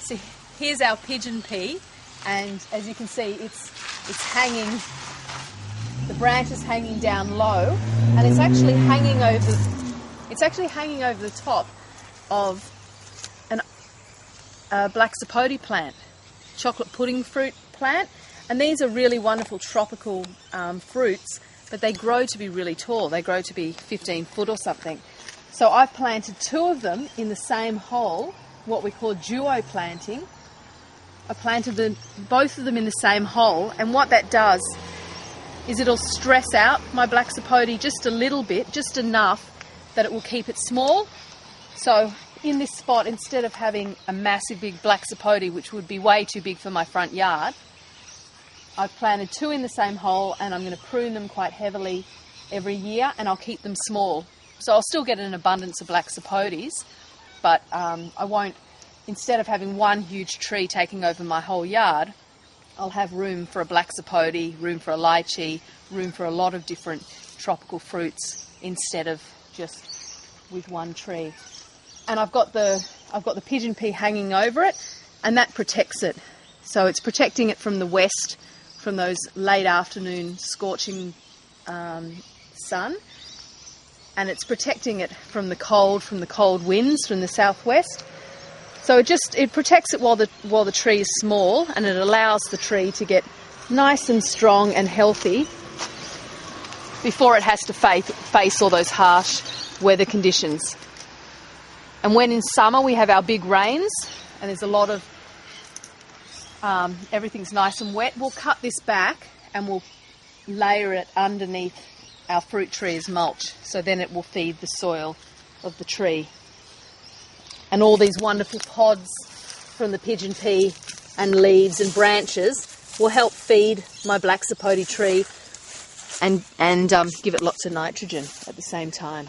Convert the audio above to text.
So here's our pigeon pea, and as you can see, it's hanging. The branch is hanging down low, and it's actually hanging over. It's actually hanging over the top of a black sapote plant, chocolate pudding fruit plant, and these are really wonderful tropical fruits, but they grow to be really tall. They grow to be 15 foot or something. So I've planted two of them in the same hole, what we call duo planting. I planted both of them in the same hole, and what that does is it'll stress out my black sapote just a little bit, just enough that it will keep it small. So in this spot, instead of having a massive big black sapote, which would be way too big for my front yard, I've planted two in the same hole, and I'm going to prune them quite heavily every year, and I'll keep them small. So I'll still get an abundance of black sapotes, but I won't, instead of having one huge tree taking over my whole yard, I'll have room for a black sapote, room for a lychee, room for a lot of different tropical fruits instead of just with one tree. And I've got the pigeon pea hanging over it, and that protects it. So it's protecting it from the west, from those late afternoon scorching sun, and it's protecting it from the cold winds from the southwest. So it protects it while the tree is small, and it allows the tree to get nice and strong and healthy before it has to face all those harsh weather conditions. And when in summer we have our big rains and there's a lot of everything's nice and wet, we'll cut this back and we'll layer it underneath our fruit tree as mulch, so then it will feed the soil of the tree. And all these wonderful pods from the pigeon pea and leaves and branches will help feed my black sapote tree and give it lots of nitrogen at the same time.